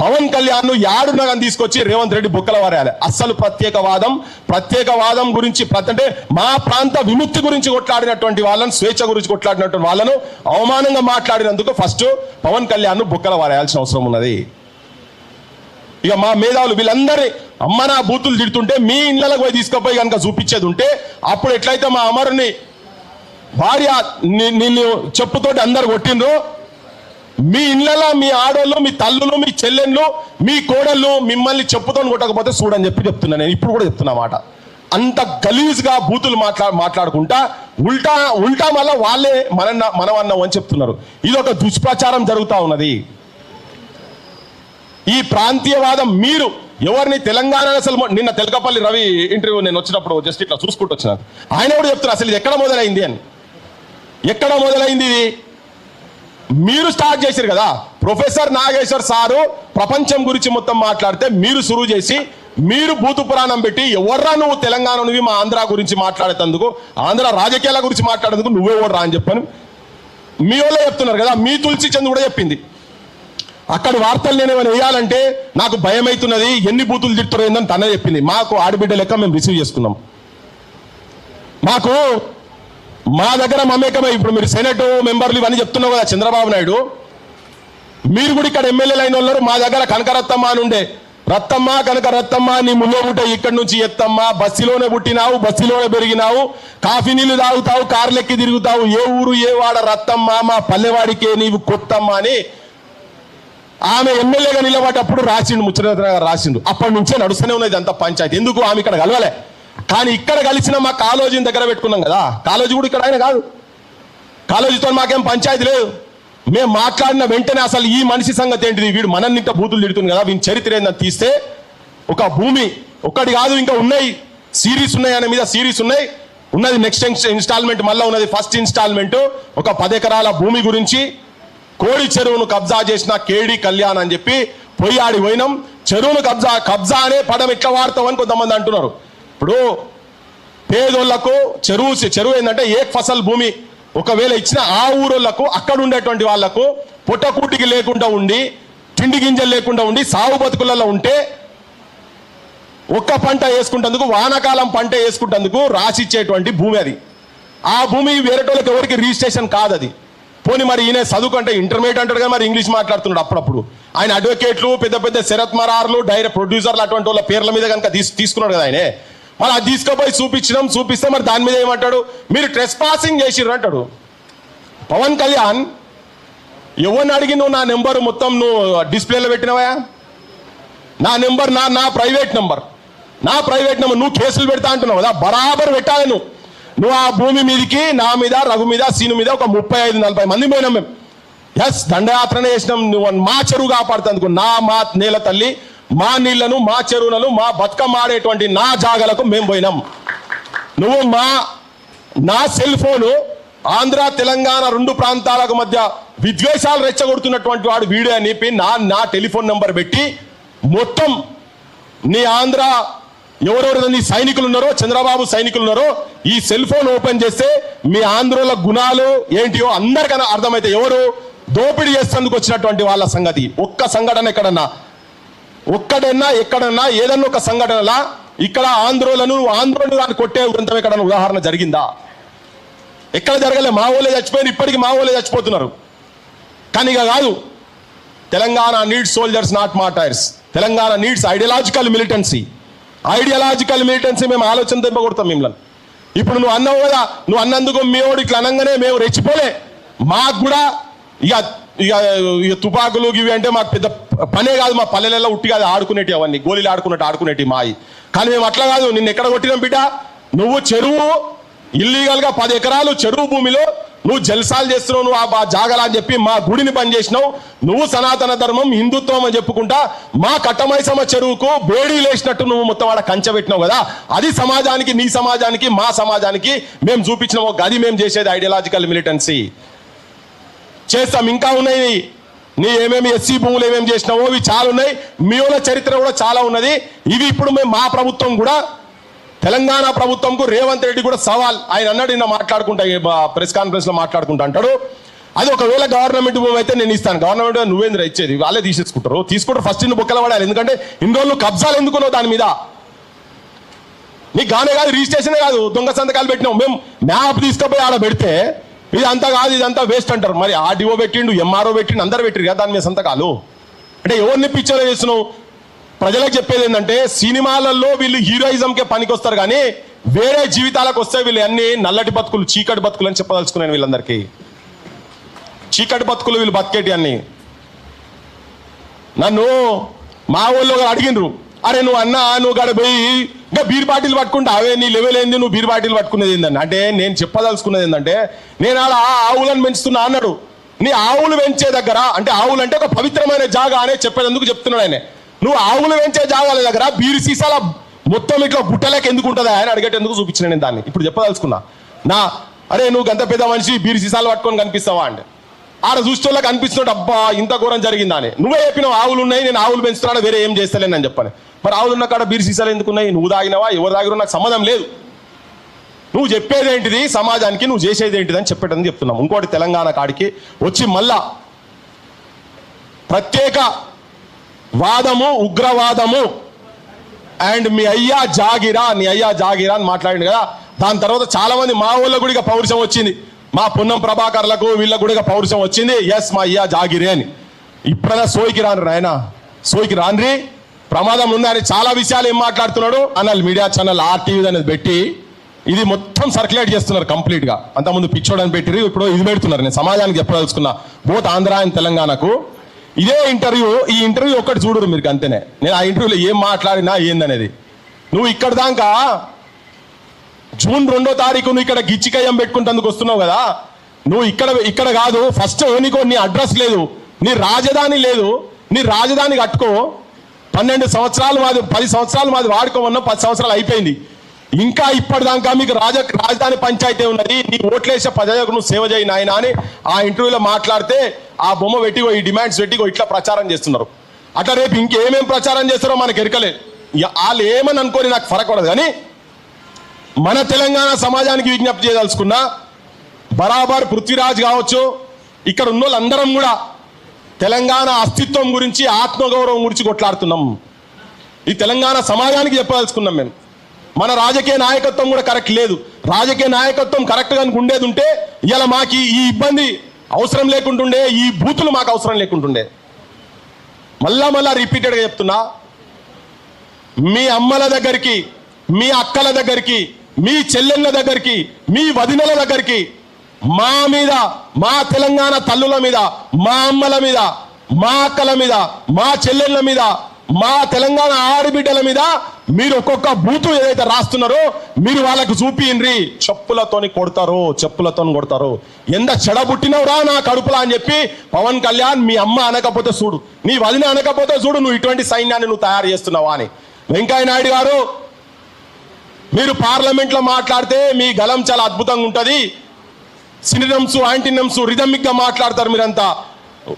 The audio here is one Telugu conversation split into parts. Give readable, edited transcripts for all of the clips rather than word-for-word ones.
పవన్ కళ్యాణ్ యాడునగని తీసుకొచ్చి రేవంత్ రెడ్డి బుక్కల వారేయాలి. అస్సలు ప్రత్యేకవాదం గురించి అంటే మా ప్రాంత విముక్తి గురించి కొట్లాడినటువంటి వాళ్ళను, స్వేచ్ఛ గురించి కొట్లాడినటువంటి వాళ్ళను అవమానంగా మాట్లాడినందుకు ఫస్ట్ పవన్ కళ్యాణ్ బుక్కల వారేయాల్సిన అవసరం ఉన్నది. ఇక మా మేధావులు వీళ్ళందరి అమ్మ నా బూతులు తిడుతుంటే మీ ఇళ్ళకు పోయి తీసుకుపోయి కనుక చూపించేది ఉంటే అప్పుడు ఎట్లయితే మా అమరుని భార్య నిన్ను చెప్పుతోటి అందరు కొట్టిండ్రు, మీ ఇళ్ళలో మీ ఆడోళ్ళు, మీ తల్లులు, మీ చెల్లెళ్ళు, మీ కోడళ్ళు మిమ్మల్ని చెప్పుతో కొట్టకపోతే చూడని చెప్తున్నా. నేను ఇప్పుడు కూడా చెప్తున్నా మాట. అంత గలీజ్గా బూతులు మాట్లాడుకుంటా ఉల్టా మళ్ళా వాళ్ళే మనమన్నాం అని చెప్తున్నారు. ఇది ఒక దుష్ప్రచారం జరుగుతూ ఉన్నది. ఈ ప్రాంతీయవాదం మీరు ఎవరిని తెలంగాణ అసలు నిన్న తెలకపల్లి రవి ఇంటర్వ్యూ నేను వచ్చినప్పుడు జస్ట్ ఇట్లా చూసుకుంటూ వచ్చినాను. ఆయన కూడా చెప్తున్నారు అసలు ఇది ఎక్కడ మొదలైంది అని. ఎక్కడ మొదలైంది ఇది? మీరు స్టార్ట్ చేశారు కదా. ప్రొఫెసర్ నాగేశ్వర్ సారు ప్రపంచం గురించి మొత్తం మాట్లాడితే మీరు సురువు చేసి మీరు భూతు పురాణం పెట్టి ఎవర్రా నువ్వు తెలంగాణ నువ్వు మా ఆంధ్ర గురించి మాట్లాడేందుకు, ఆంధ్ర రాజకీయాల గురించి మాట్లాడేందుకు నువ్వే ఎవర్రా అని చెప్పని మీ వాళ్ళే చెప్తున్నారు కదా. మీ తులసి చంద్ కూడా చెప్పింది. అక్కడ వార్తలు నేను ఏమైనా వేయాలంటే నాకు భయం అవుతున్నది, ఎన్ని బూతులు తిడుతారో ఏందని తనే చెప్పింది. మాకు ఆడబిడ్డ లెక్క మేము రిసీవ్ చేసుకున్నాం. మా దగ్గర మమేకమే. ఇప్పుడు మీరు సెనెట్ మెంబర్లు ఇవన్నీ చెప్తున్నావు కదా చంద్రబాబు నాయుడు, మీరు కూడా ఇక్కడ ఎమ్మెల్యేలు అయిన వాళ్ళు మా దగ్గర కనకరత్తమ్మ అని ఉండే. రత్తమ్మ కనకరత్తమ్మ నీ ముందే ఉంటాయి, ఇక్కడి నుంచి ఎత్తమ్మ, బస్సులోనే పుట్టినావు, బస్సులోనే పెరిగినావు, కాఫీ నీళ్లు తాగుతావు, కార్లెక్కి తిరుగుతావు, ఏ ఊరు ఏ వాడ రత్తమ్మ, మా పల్లెవాడికే నీవు కొత్తమ్మ అని ఆమె ఎమ్మెల్యేగా నిలబడ్డప్పుడు రాసిండు, ముచ్చటగా రాసిండు. అప్పటి నుంచే నడుస్తూనే ఉన్నది అంత పంచాయతీ. ఎందుకు ఆమె ఇక్కడ కలవలే, కానీ ఇక్కడ కలిసిన మా కాలేజీని దగ్గర పెట్టుకున్నాం కదా. కాలేజీ కూడా ఇక్కడ ఆయన కాదు, కాలేజీతో మాకేం పంచాయతీ లేదు. మేము మాట్లాడిన వెంటనే అసలు ఈ మనిషి సంగతి ఏంటిది, వీడు మనల్ని ఇంత బూతులు తిడుతుంది కదా, వీని చరిత్ర ఏందని తీస్తే ఒక భూమి ఒక్కటి కాదు ఇంకా ఉన్నాయి, సిరీస్ ఉన్నాయి, ఆయన మీద సిరీస్ ఉన్నది. నెక్స్ట్ ఇన్స్టాల్మెంట్ మళ్ళీ ఉన్నది. ఫస్ట్ ఇన్స్టాల్మెంట్ ఒక 10 ఎకరాల భూమి గురించి, కోడి చెరువును కబ్జా చేసిన కేడి కళ్యాణ్ అని చెప్పి పోయి పోయినాం. చెరువును కబ్జా అనే పదం ఎట్లా వాడతామని కొంతమంది అంటున్నారు. ఇప్పుడు పేదోళ్లకు చెరువు ఏంటంటే ఏక్ ఫసల్ భూమి ఒకవేళ ఇచ్చిన ఆ ఊరోళ్లకు అక్కడ ఉండేటువంటి వాళ్లకు పొట్టకూటికి లేకుండా ఉండి, తిండి గింజలు లేకుండా ఉండి, సాగు బతుకులలో ఉంటే ఒక్క పంట వేసుకుంటందుకు, వానాకాలం పంట వేసుకుంటందుకు రాసిచ్చేటువంటి భూమి అది. ఆ భూమి వేరేటోళ్ళకి ఎవరికి రిజిస్ట్రేషన్ కాదు అది. పోనీ మరి ఈయన చదువుకుంటే ఇంటర్మీడియట్ అంటాడు కదా, మరి ఇంగ్లీష్ మాట్లాడుతున్నాడు అప్పుడప్పుడు. ఆయన అడ్వకేట్లు, పెద్ద శరత్ మరార్లు, డైరెక్ట్ ప్రొడ్యూసర్లు అటువంటి వాళ్ళ పేర్ల మీద కనుక తీసుకున్నాడు కదా ఆయన. మరి అది తీసుకుపోయి చూపిస్తే మరి దాని మీద ఏమంటాడు, మీరు ట్రెస్ పాసింగ్ చేసిర్రు అంటాడు. పవన్ కళ్యాణ్ ఎవరిని అడిగి నువ్వు నా నెంబర్ మొత్తం నువ్వు డిస్ప్లేలో పెట్టినవా? నా నెంబర్ నా ప్రైవేట్ నెంబర్ నువ్వు కేసులు పెడతా అంటున్నావు కదా, బరాబర్ పెట్టాలి నువ్వు ఆ భూమి మీదకి, నా మీద, రఘు మీద, సీను మీద ఒక 35-40 మంది పోయినాం మేము. ఎస్, దండయాత్రనే చేసినాం. నువ్వు మా చెరువు కాపాడుతందుకు, మా నేల తల్లి, మా నీళ్లను, మా చెరువులను, మా బతుకమ్మ ఆడేటువంటి నా జాగలకు మేము పోయినాం. నువ్వు నా సెల్ ఫోను ఆంధ్ర తెలంగాణ 2 ప్రాంతాలకు మధ్య విద్వేషాలు రెచ్చగొడుతున్నటువంటి వాడు వీడియో అని చెప్పి నా టెలిఫోన్ నెంబర్ పెట్టి మొత్తం నీ ఆంధ్ర ఎవరెవరు నీ సైనికులు ఉన్నారో, చంద్రబాబు సైనికులు ఉన్నారో, ఈ సెల్ ఫోన్ ఓపెన్ చేస్తే మీ ఆంధ్రుల గుణాలు ఏంటియో అందరికన్నా అర్థమైతే ఎవరు దోపిడీ చేసేందుకు వచ్చినటువంటి వాళ్ళ సంగతి. ఒక్క సంఘటన ఎక్కడన్నా ఏదన్నా ఒక సంఘటనలా ఇక్కడ ఆంధ్రులను కొట్టే ఉదంతం ఎక్కడన్నా ఉదాహరణ జరిగిందా? ఎక్కడ జరగలే. మా ఊళ్ళే చచ్చిపోయిన, ఇప్పటికీ మా ఊళ్ళే చచ్చిపోతున్నారు. కానీ ఇక కాదు, Telangana needs soldiers not martyrs. Telangana needs ideological militancy. మేము ఆలోచన తెంపకూడతాం మిమ్మల్ని. ఇప్పుడు నువ్వు అన్నావు కదా, నువ్వు అన్నందుకు మేవాడు ఇట్లా అనగానే మేము రెచ్చిపోలే. మాకు కూడా ఇక తుపాకులు ఇవి అంటే మాకు పెద్ద పనే కాదు. మా పల్లెలలో ఉట్టి కాదు ఆడుకునేటి, అవన్నీ గోళీలు ఆడుకునేటి మాయి. కానీ మేము అట్లా కాదు. నిన్ను ఎక్కడ కొట్టినాం బిడ్డ? నువ్వు చెరువు ఇల్లీగల్గా 10 ఎకరాలు చెరువు భూమిలో నువ్వు జల్సాలు చేస్తున్నావు, నువ్వు ఆ జాగలా అని చెప్పి మా గుడిని పనిచేసినావు. నువ్వు సనాతన ధర్మం, హిందుత్వం అని చెప్పుకుంటా మా కట్టమైసమ్మ చెరువుకు బేడీ లేచినట్టు నువ్వు మొత్తం వాడ కంచె పెట్టినావు కదా. అది సమాజానికి, నీ సమాజానికి, మా సమాజానికి మేము చూపించినావు. అది మేము చేసేది ఐడియాలజికల్ మిలిటెన్సీ. చేస్తాం. ఇంకా ఉన్నాయి నీ ఏమేమి ఎస్సీ భూములు ఏమేమి చేసినావో ఇవి చాలా ఉన్నాయి. మీ వాళ్ళ చరిత్ర కూడా చాలా ఉన్నది. ఇవి ఇప్పుడు మేము మా ప్రభుత్వం కూడా, తెలంగాణ ప్రభుత్వంకు రేవంత్ రెడ్డి కూడా సవాల్. ఆయన అన్నాడు నిన్న మాట్లాడుకుంటా, ప్రెస్ కాన్ఫరెన్స్ లో మాట్లాడుకుంటా అంటాడు, అది ఒకవేళ గవర్నమెంట్ భూమి అయితే నేను ఇస్తాను, గవర్నమెంట్ నువ్వేంద్ర ఇచ్చేది, వాళ్ళే తీసుకుంటారు ఫస్ట్ నువ్వు బొక్కలు పడాలి. ఎందుకంటే ఇన్ని రోజులు కబ్జాలు ఎందుకున్నావు దాని మీద, నీకు గానే కాదు రిజిస్ట్రేషనే కాదు దొంగ సంతకాలు పెట్టినావు. మేము మ్యాప్ తీసుకుపోయి ఆడ పెడితే ఇది అంతా కాదు ఇదంతా వేస్ట్ అంటారు. మరి ఆర్డీఓ పెట్టిండు, ఎంఆర్ఓ పెట్టిండు, అందరు పెట్టిరు కదా దాని మీద సంతకాలు. అంటే ఎవరిని పిక్చర్ చేస్తున్నావు? ప్రజలకు చెప్పేది ఏంటంటే సినిమాలలో వీళ్ళు హీరోయిజంకే పనికి వస్తారు కానీ వేరే జీవితాలకు వస్తే వీళ్ళు అన్ని నల్లటి బతుకులు, చీకటి బతుకులు అని చెప్పదలుచుకున్నాను. వీళ్ళందరికీ చీకటి బతుకులు వీళ్ళు బతికేటి అన్ని. నన్ను మా ఊళ్ళో అడిగినరు, అరే నువ్వు గడ పోయి ఇంకా బీర్ బాటిల్ పట్టుకుంటా అవే నీ లెవెల్ ఏంది, నువ్వు బీర్ బాటిల్ పట్టుకునేది ఏందని. అంటే నేను చెప్పదలుచుకున్నది ఏంటంటే నేను ఆడ ఆవులను పెంచుతున్నా అన్నాడు. నీ ఆవులు పెంచే దగ్గర అంటే ఆవులు అంటే ఒక పవిత్రమైన జాగా అనే చెప్పేందుకు చెప్తున్నాడు ఆయన. నువ్వు ఆవులు పెంచే జాగాల దగ్గర బీరు సీసాల మొత్తం ఇట్లా గుట్టలేక ఎందుకు ఉంటుందా అని అడిగేటందుకు చూపించిన నేను దాన్ని. ఇప్పుడు చెప్పదలుచుకున్నా అరే నువ్వు గంత పెద్ద మనిషి బీరు సీసాలు పట్టుకొని కనిపిస్తావా అంటే ఆడ చూస్తోళ్ళకి అనిపిస్తున్నాడు అబ్బా ఇంత ఘోరం జరిగిందా అని. నువ్వే చెప్పినావు ఆవులు ఉన్నాయి, నేను ఆవులు పెంచుతున్నాను, వేరే ఏం చేస్తలేను అని చెప్పాను. మరి ఆవులు ఉన్న కాడ బీరు సీసాలు ఎందుకున్నాయి? నువ్వు తాగినావా, ఎవరు తాగినా నాకు సంబంధం లేదు. నువ్వు చెప్పేది ఏంటిది సమాజానికి, నువ్వు చేసేది ఏంటిది అని చెప్పేటని చెప్తున్నాం. ఇంకోటి తెలంగాణ కాడికి వచ్చి మళ్ళా ప్రత్యేక వాదము, ఉగ్రవాదము అండ్ మీ అయ్యా జాగిరా అని మాట్లాడింది కదా. దాని తర్వాత చాలా మంది మా ఊళ్ళో కూడా పౌరుషం వచ్చింది, మా పొన్నం ప్రభాకర్లకు వీళ్ళకు కూడా పౌరుషం వచ్చింది. ఎస్ మా అయ్యా జాగిరే అని. ఇప్పుడైనా సోయికి రాను నాయన, సోయికి రాన్రి, ప్రమాదం ఉందని చాలా విషయాలు ఏం మాట్లాడుతున్నాడు అన్నాడు. మీడియా ఛానల్ ఆర్టీవీ అనేది పెట్టి ఇది మొత్తం సర్క్యులేట్ చేస్తున్నారు కంప్లీట్ గా. అంతకుముందు పిచ్చోడని పెట్టిరు, ఇప్పుడు ఇది పెడుతున్నారు. నేను సమాజానికి చెప్పదలుచుకున్నా బోత్ ఆంధ్ర అండ్ తెలంగాణకు. ఇదే ఇంటర్వ్యూ, ఈ ఇంటర్వ్యూ ఒక్కటి చూడరు మీరు అంతేనే. నేను ఆ ఇంటర్వ్యూలో ఏం మాట్లాడినా ఏందనేది. నువ్వు ఇక్కడ దాకా జూన్ 2వ తారీఖు నువ్వు ఇక్కడ గిచ్చికయ్యం పెట్టుకుంటందుకు వస్తున్నావు కదా. నువ్వు ఇక్కడ కాదు, ఫస్ట్ నీకో నీ అడ్రస్ లేదు, నీ రాజధాని లేదు, నీ రాజధాని కట్టుకో. 12 సంవత్సరాలు మాది, 10 సంవత్సరాలు మాది వాడుకోమన్నా 10 సంవత్సరాలు అయిపోయింది. ఇంకా ఇప్పటిదాకా మీకు రాజధాని పంచాయతీ ఉన్నది, నీ ఓట్లేసే ప్రజలకు నువ్వు సేవ చేయి నాయన అని ఆ ఇంటర్వ్యూలో మాట్లాడితే ఆ బొమ్మ పెట్టిగో ఈ డిమాండ్స్ పెట్టిగో ఇట్లా ప్రచారం చేస్తున్నారు. అట్లా రేపు ఇంకేమేం ప్రచారం చేస్తారో మనకు ఎరకలే. వాళ్ళు ఏమని అనుకోని నాకు ఫరక్ పడదు. కానీ మన తెలంగాణ సమాజానికి విజ్ఞప్తి చేయదలుచుకున్నా, బరాబర్ పృథ్వీరాజ్ కావచ్చు, ఇక్కడ ఉన్న వాళ్ళందరం కూడా తెలంగాణ అస్తిత్వం గురించి, ఆత్మగౌరవం గురించి కొట్లాడుతున్నాం. ఈ తెలంగాణ సమాజానికి చెప్పదలుచుకున్నాం మేము. మన రాజకీయ నాయకత్వం కూడా కరెక్ట్ లేదు. రాజకీయ నాయకత్వం కరెక్ట్గా ఉండేది ఉంటే ఇలా మాకు ఈ ఇబ్బంది అవసరం లేకుంటుండే, ఈ బూతులు మాకు అవసరం లేకుంటుండే. మళ్ళా రిపీటెడ్గా చెప్తున్నా, మీ అమ్మల దగ్గరికి, మీ అక్కల దగ్గరికి, మీ చెల్లెళ్ళ దగ్గరికి, మీ వదినల దగ్గరికి, మా మీద, మా తెలంగాణ తల్లుల మీద, మా అమ్మల మీద, మా అక్కల మీద, మా చెల్లెళ్ళ మీద, మా తెలంగాణ ఆడబిడ్డల మీద మీరు ఒక్కొక్క బూతు ఏదైతే రాస్తున్నారో మీరు వాళ్ళకు చూపియండి. చెప్పులతోని కొడతారు. ఎంత చెడబుట్టినవురా నా కడుపులా అని చెప్పి పవన్ కళ్యాణ్ మీ అమ్మ అనకపోతే చూడు, నీ వదిన అనకపోతే చూడు, నువ్వు ఇటువంటి సైన్యాన్ని నువ్వు తయారు చేస్తున్నావా అని. వెంకయ్య నాయుడు గారు, మీరు పార్లమెంట్లో మాట్లాడితే మీ గలం చాలా అద్భుతంగా ఉంటుంది. సినినమ్స్, యాంటీనమ్స్, రిథమిక్ గా మాట్లాడతారు. మీరంతా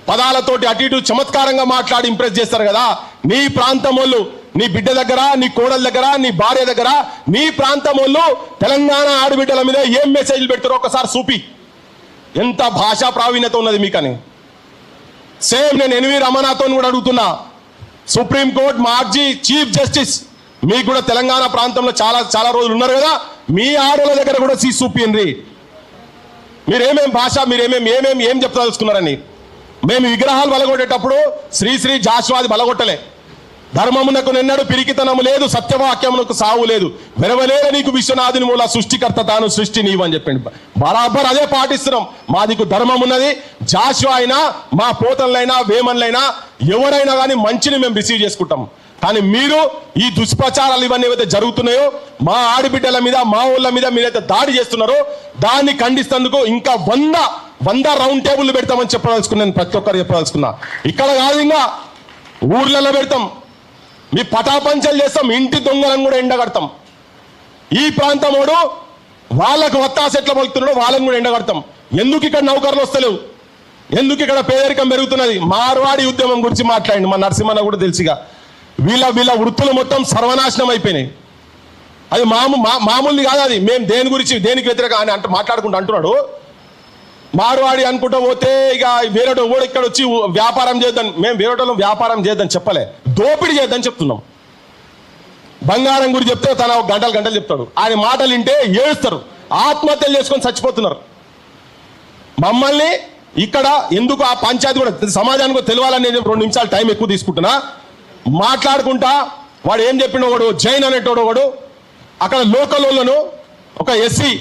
పదాలతోటి అటు ఇటు చమత్కారంగా మాట్లాడి ఇంప్రెస్ చేస్తారు కదా. నీ ప్రాంతం వాళ్ళు, నీ బిడ్డ దగ్గర, నీ కోడల దగ్గర, నీ భార్య దగ్గర, నీ ప్రాంతం వాళ్ళు తెలంగాణ ఆడబిడ్డల మీద ఏం మెసేజ్లు పెడతారో ఒకసారి చూపి. ఎంత భాషా ప్రావీణ్యత ఉన్నది మీకని. సేమ్ నేను ఎన్వి రమణతో కూడా అడుగుతున్నా, సుప్రీంకోర్టు మాజీ చీఫ్ జస్టిస్, మీకు కూడా తెలంగాణ ప్రాంతంలో చాలా రోజులు ఉన్నారు కదా, మీ ఆడోళ్ళ దగ్గర కూడా చూపియండి. మీరేమేం భాష, ఏం చెప్పదలుచుకున్నారని. మేము విగ్రహాలు బలగొట్టేటప్పుడు శ్రీ జాషువాది బలగొట్టలే. ధర్మమునకు నిన్నడు పిరికితనము లేదు, సత్యవాక్యమునకు సావు లేదు, వెరవలేర నీకు విశ్వనాథుని మూల సృష్టికర్త తాను సృష్టి నీవు అని చెప్పింది. బరాబర్ అదే పాటిస్తున్నాం. మాదికు ధర్మం ఉన్నది. జాషువా అయినా, మా పోతన్లైనా, వేమన్లైనా, ఎవరైనా కానీ మంచిని మేము రిసీవ్ చేసుకుంటాం. కానీ మీరు ఈ దుష్ప్రచారాలు ఇవన్నీ ఏవైతే జరుగుతున్నాయో, మా ఆడబిడ్డల మీద, మా ఊళ్ళ మీద మీరైతే దాడి చేస్తున్నారో దాన్ని ఖండిస్తేందుకు ఇంకా 100 రౌండ్ టేబుల్ పెడతామని చెప్పదలుచుకున్నాను. ప్రతి ఒక్కరు చెప్పదలుచుకున్నా. ఇక్కడ కాదు, ఇంకా ఊర్లలో పెడతాం, మీ పటాపంచలు చేస్తాం, ఇంటి దొంగలను కూడా ఎండగడతాం. ఈ ప్రాంతం వాడు వాళ్ళకు వత్తాస ఎట్లా పలుకుతున్నాడో వాళ్ళని కూడా ఎండగడతాం. ఎందుకు ఇక్కడ నౌకర్లు వస్తలేవు, ఎందుకు ఇక్కడ పేదరికం పెరుగుతున్నది? మార్వాడి ఉద్యమం గురించి మాట్లాడండి. మా నరసింహన్న కూడా తెలుసుగా, వీళ్ళ వృత్తులు మొత్తం సర్వనాశనం అయిపోయినాయి. అది మామూలు కాదు. అది మేము దేనికి వ్యతిరేక అని మాట్లాడుకుంటూ అంటున్నాడు. మార్వాడి అనుకుంటూ పోతే ఇక వేరేటో కూడా ఇక్కడ వచ్చి వ్యాపారం చేద్దాం. మేము వేరేటోళ్ళం వ్యాపారం చేద్దాం చెప్పలే, దోపిడీ చేద్దాం చెప్తున్నాం. బంగారం గురించి చెప్తే తన గంటలు గంటలు చెప్తాడు. ఆయన మాటలు వింటే ఏడుస్తారు, ఆత్మహత్యలు చేసుకొని చచ్చిపోతున్నారు. మమ్మల్ని ఇక్కడ ఎందుకు ఆ పంచాయతీ కూడా సమాజానికి తెలియాలని నేను 2 నిమిషాలు టైం ఎక్కువ తీసుకుంటున్నా. మాట్లాడుకుంటా వాడు ఏం చెప్పిన వాడు జైన్ అనేటోడు వాడు అక్కడ లోకల్లోను ఒక ఎస్సీ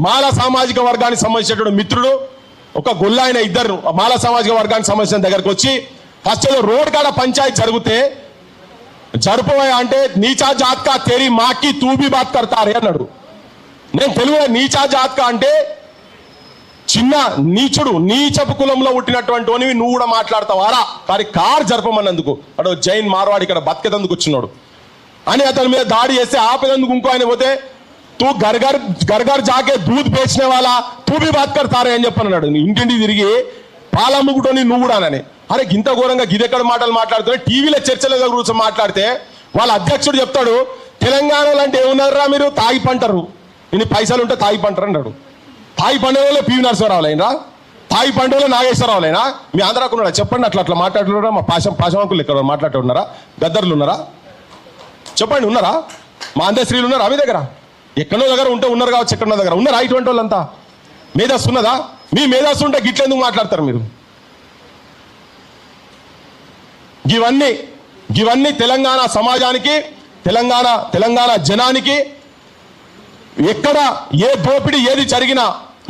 మాల సామాజిక వర్గానికి సంబంధించినటువంటి మిత్రుడు ఒక గొల్లాయన ఇద్దరు మాల సామాజిక వర్గానికి సంబంధించిన దగ్గరకు వచ్చి ఫస్ట్ ఏదో రోడ్ కాడ పంచాయతీ జరిగితే జరుపువా అంటే నీచా జాత్కా తేరీ మాకి తూబీ బాత్ కడతారే అన్నాడు. నేను తెలుగులో నీచా జాత్కా అంటే చిన్న నీచుడు నీచపు కులంలో పుట్టినటువంటి నువ్వు కూడా మాట్లాడతావారా కానీ కార్ జరపమన్నందుకు అటు జైన్ మార్వాడి ఇక్కడ బతికేందుకు వచ్చినాడు అని అతని మీద దాడి చేస్తే ఆపేందుకు ఇంకో ఆయన పోతే తూ గర్గర్ జాకే దూద్ పేచిన వాళ్ళ తూ బి బాత్ కడతారే అని చెప్పన్నాడు. ఇంటింటి తిరిగి పాలమ్ముకుంటోని నువ్వు కూడా అని. అరే ఇంత ఘోరంగా గిదెక్కడ మాటలు మాట్లాడుతున్నా టీవీలో చర్చల గురించి మాట్లాడితే వాళ్ళ అధ్యక్షుడు చెప్తాడు తెలంగాణలో అంటే ఏమున్నారా మీరు తాగి పంటరు, ఇన్ని పైసలు ఉంటే తాగి పంటరు అన్నాడు. తాయి పండుగలో పివి నరసింహరావు అయినా తాయి పండుగలో నాగేశ్వరరావు అయినా మీ ఆంధ్రాకు ఉన్నారా చెప్పండి. అట్లా మాట్లాడుతున్నారా? మా పాశవంకులు ఇక్కడ మాట్లాడుతున్నారా? గద్దర్లు ఉన్నారా చెప్పండి? ఉన్నారా? మా అందశ్రీలు ఉన్నారా మీ దగ్గర? ఎక్కడో దగ్గర ఉంటే ఉన్నారు కావచ్చు, ఎక్కడో దగ్గర ఉన్నారా ఇటువంటి వాళ్ళంతా? మేధస్సు ఉన్నదా? మీ మేధస్సు ఉంటే గిట్లెందుకు మాట్లాడతారు మీరు? ఇవన్నీ తెలంగాణ సమాజానికి తెలంగాణ జనానికి ఎక్కడ ఏ దోపిడీ ఏది జరిగినా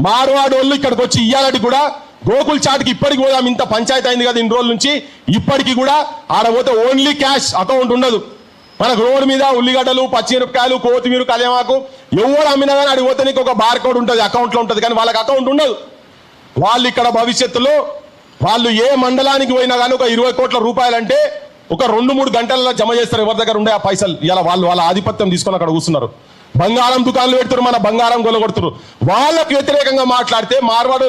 మార్వాడి వాళ్ళు ఇక్కడికి వచ్చి ఇయ్యాలటి కూడా గోకుల్ చాట్కి ఇప్పటికి పోదాం. ఇంత పంచాయతీ అయింది కదా ఇన్ని రోజుల నుంచి, ఇప్పటికీ కూడా ఆడపోతే ఓన్లీ క్యాష్ అకౌంట్ ఉండదు. మనకు రోడ్డు మీద ఉల్లిగడ్డలు పచ్చిమిరపకాయలు కొత్తిమీర కళ్యామాకు ఎవరు అమ్మినా కానీ అడిగి పోతే నీకు ఒక బార్ కోడ్ ఉంటుంది, అకౌంట్లో ఉంటుంది. కానీ వాళ్ళకి అకౌంట్ ఉండదు. వాళ్ళు ఇక్కడ భవిష్యత్తులో వాళ్ళు ఏ మండలానికి పోయినా కానీ ఒక 20 కోట్ల రూపాయలంటే ఒక 2-3 గంటలలో జమ చేస్తారు. ఎవరి దగ్గర ఉండే ఆ పైసలు ఇలా వాళ్ళ ఆధిపత్యం తీసుకొని అక్కడ కూర్చున్నారు. బంగారం దుకాణాలు పెడుతున్నారు, మన బంగారం కొలగొడుతున్నారు. వాళ్ళకు వ్యతిరేకంగా మాట్లాడితే మార్వాడు